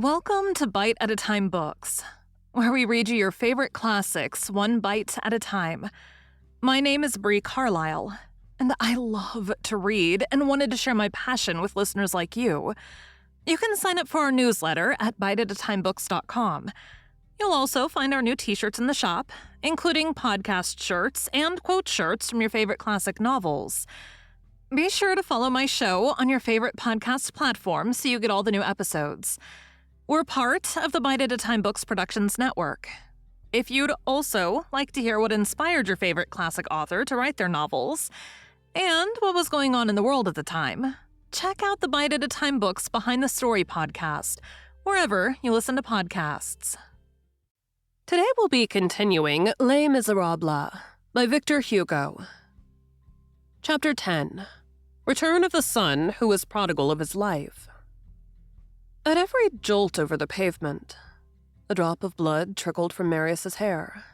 Welcome to Bite at a Time Books, where we read you your favorite classics one bite at a time. My name is Bree Carlile, and I love to read and wanted to share my passion with listeners like you. You can sign up for our newsletter at biteatatimebooks.com. You'll also find our new t-shirts in the shop, including podcast shirts and quote shirts from your favorite classic novels. Be sure to follow my show on your favorite podcast platform so you get all the new episodes. We're part of the Bite at a Time Books Productions Network. If you'd also like to hear what inspired your favorite classic author to write their novels, and what was going on in the world at the time, check out the Bite at a Time Books Behind the Story podcast, wherever you listen to podcasts. Today we'll be continuing Les Miserables by Victor Hugo. Chapter 10. Return of the Son Who Was Prodigal of His Life. At every jolt over the pavement, a drop of blood trickled from Marius's hair.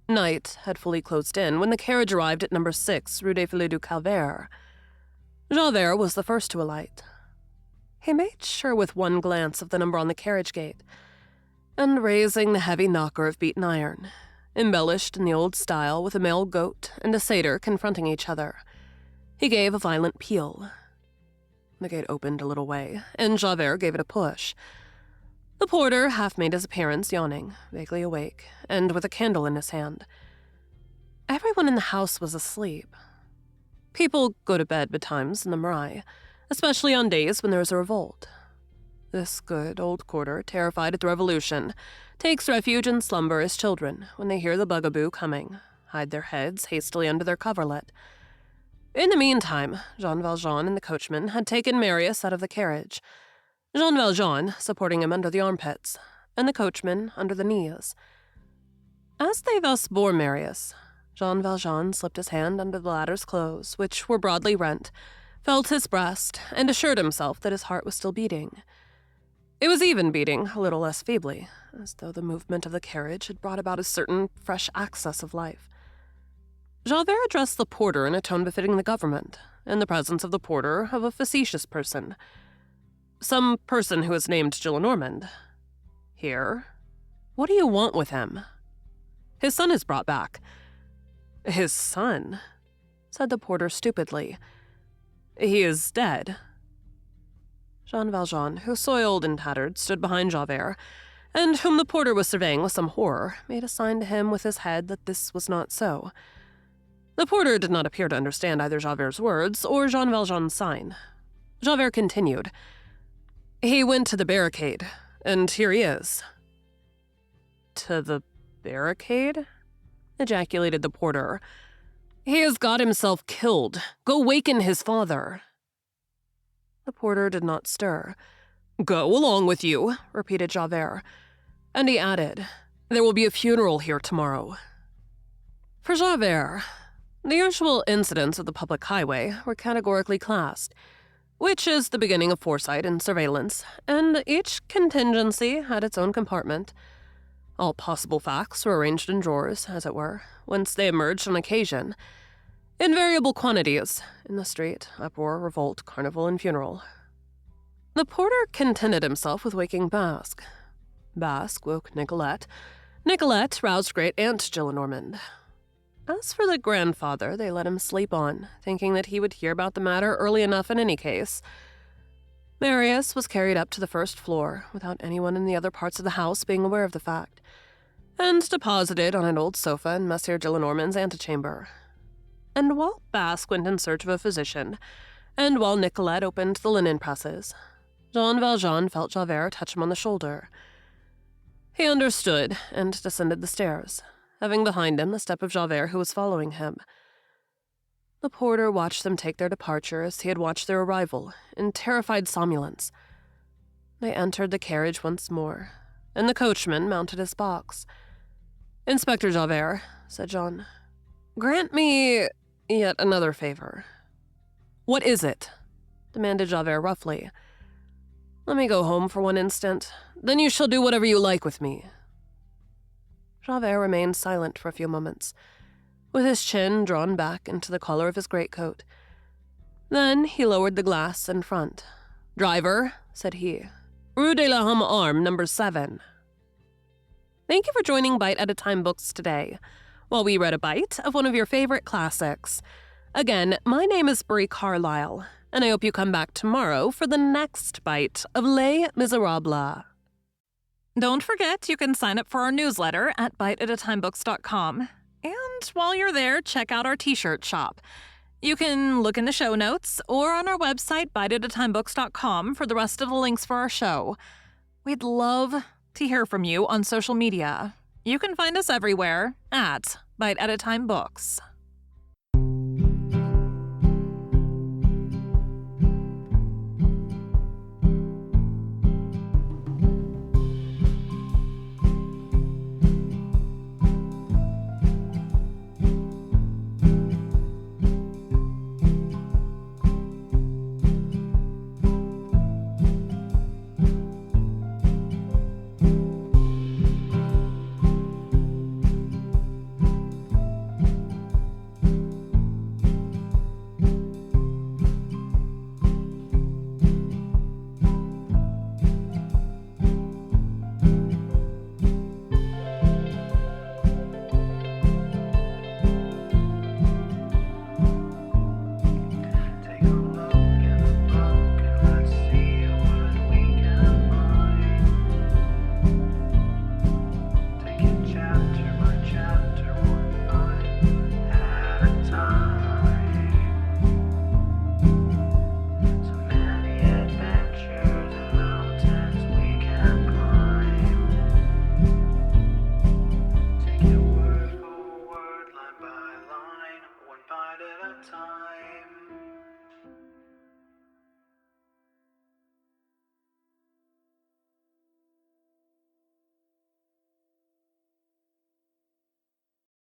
Night had fully closed in when the carriage arrived at number 6, Rue des Filles du Calvaire. Javert was the first to alight. He made sure with one glance of the number on the carriage gate, and raising the heavy knocker of beaten iron, embellished in the old style with a male goat and a satyr confronting each other, he gave a violent peal. The gate opened a little way, and Javert gave it a push. The porter half made his appearance, yawning, vaguely awake, and with a candle in his hand. Everyone in the house was asleep. People go to bed betimes in the Marais, especially on days when there is a revolt. This good old quarter, terrified at the revolution, takes refuge in slumber as children, when they hear the bugaboo coming, hide their heads hastily under their coverlet. In the meantime, Jean Valjean and the coachman had taken Marius out of the carriage, Jean Valjean supporting him under the armpits, and the coachman under the knees. As they thus bore Marius, Jean Valjean slipped his hand under the latter's clothes, which were broadly rent, felt his breast, and assured himself that his heart was still beating. It was even beating, a little less feebly, as though the movement of the carriage had brought about a certain fresh access of life. Javert addressed the porter in a tone befitting the government, in the presence of the porter of a facetious person. Some person who is named Gillenormand. Here? What do you want with him? His son is brought back. His son? Said the porter stupidly. He is dead. Jean Valjean, who soiled and tattered, stood behind Javert, and whom the porter was surveying with some horror, made a sign to him with his head that this was not so. The porter did not appear to understand either Javert's words or Jean Valjean's sign. Javert continued. He went to the barricade, and here he is. To the barricade? Ejaculated the porter. He has got himself killed. Go waken his father. The porter did not stir. Go along with you, repeated Javert. And he added, there will be a funeral here tomorrow. For Javert, the usual incidents of the public highway were categorically classed, which is the beginning of foresight and surveillance, and each contingency had its own compartment. All possible facts were arranged in drawers, as it were, whence they emerged on occasion, in variable quantities, in the street, uproar, revolt, carnival, and funeral. The porter contented himself with waking Basque. Basque woke Nicolette. Nicolette roused great-aunt Gillenormand. As for the grandfather, they let him sleep on, thinking that he would hear about the matter early enough in any case. Marius was carried up to the first floor, without anyone in the other parts of the house being aware of the fact, and deposited on an old sofa in Monsieur Gillenormand's antechamber. And while Basque went in search of a physician, and while Nicolette opened the linen presses, Jean Valjean felt Javert touch him on the shoulder. He understood, and descended the stairs, having behind him the step of Javert who was following him. The porter watched them take their departure as he had watched their arrival, in terrified somnolence. They entered the carriage once more, and the coachman mounted his box. Inspector Javert, said Jean, grant me yet another favor. What is it? Demanded Javert roughly. Let me go home for one instant, then you shall do whatever you like with me. Javert remained silent for a few moments, with his chin drawn back into the collar of his greatcoat. Then he lowered the glass in front. "Driver," said he, Rue de la Homme Arme, number 7. Thank you for joining Bite at a Time Books today, while we read a bite of one of your favorite classics. Again, my name is Bree Carlile, and I hope you come back tomorrow for the next bite of Les Miserables. Don't forget, you can sign up for our newsletter at biteatatimebooks.com. And while you're there, check out our t-shirt shop. You can look in the show notes or on our website, biteatatimebooks.com, for the rest of the links for our show. We'd love to hear from you on social media. You can find us everywhere at Bite at a Time Books.